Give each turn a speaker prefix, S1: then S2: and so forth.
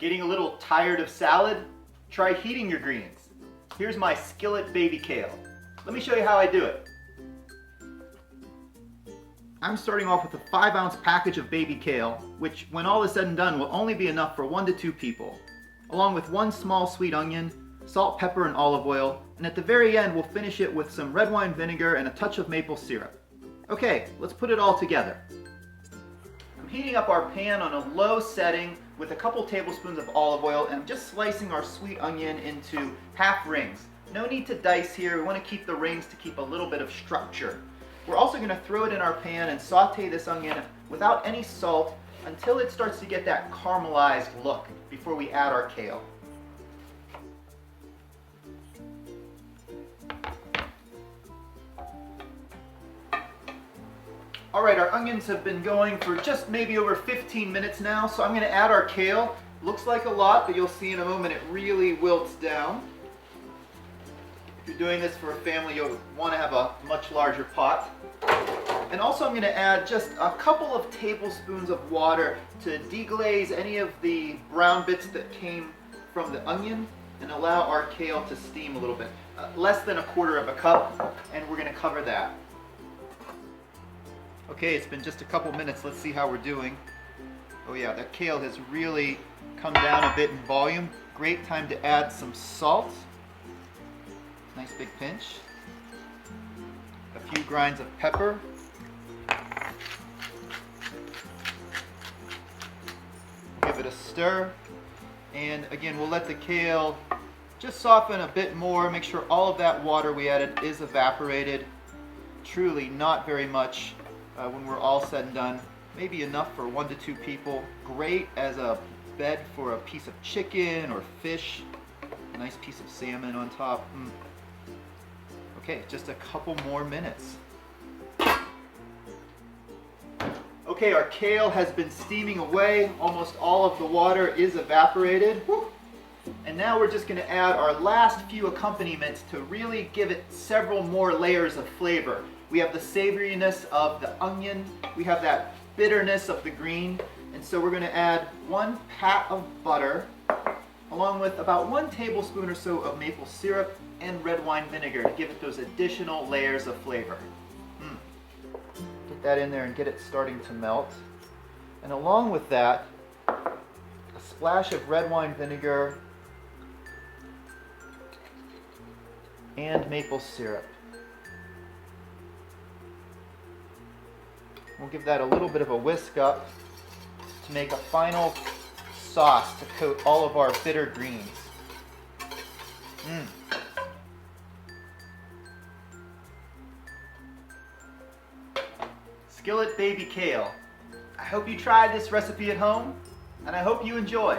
S1: Getting a little tired of salad? Try heating your greens. Here's my Skillet baby kale. Let me show you how I do it. I'm starting off with a 5-ounce package of baby kale, which when all is said and done will only be enough for 1 to 2 people, along with 1 small sweet onion, salt, pepper, and olive oil, and at the very end we'll finish it with some red wine vinegar and a touch of maple syrup. Okay, let's put it all together. I'm heating up our pan on a low setting with a couple tablespoons of olive oil, and I'm just slicing our sweet onion into half rings. No need to dice here, we want to keep the rings to keep a little bit of structure. We're also going to throw it in our pan and saute this onion without any salt until it starts to get that caramelized look before we add our kale. Alright, our onions have been going for just maybe over 15 minutes now, so I'm going to add our kale. Looks like a lot, but you'll see in a moment it really wilts down. If you're doing this for a family, you'll want to have a much larger pot. And also I'm going to add just a couple of tablespoons of water to deglaze any of the brown bits that came from the onion and allow our kale to steam a little bit. Less than 1/4 cup, and we're going to cover that. Okay, it's been just a couple minutes. Let's see how we're doing. Oh yeah, that kale has really come down a bit in volume. Great time to add some salt. Nice big pinch. A few grinds of pepper. Give it a stir. And again, we'll let the kale just soften a bit more. Make sure all of that water we added is evaporated. Truly not very much when we're all said and done. Maybe enough for 1 to 2 people. Great as a bed for a piece of chicken or fish. A nice piece of salmon on top. Okay, just a couple more minutes. Okay, our kale has been steaming away. Almost all of the water is evaporated. Woo. And now we're just going to add our last few accompaniments to really give it several more layers of flavor. We have the savoriness of the onion, we have that bitterness of the green, and so we're going to add 1 pat of butter, along with about 1 tablespoon or so of maple syrup and red wine vinegar to give it those additional layers of flavor. Get that in there and get it starting to melt. And along with that, a splash of red wine vinegar and maple syrup. We'll give that a little bit of a whisk up to make a final sauce to coat all of our bitter greens. Skillet baby kale. I hope you tried this recipe at home, and I hope you enjoy.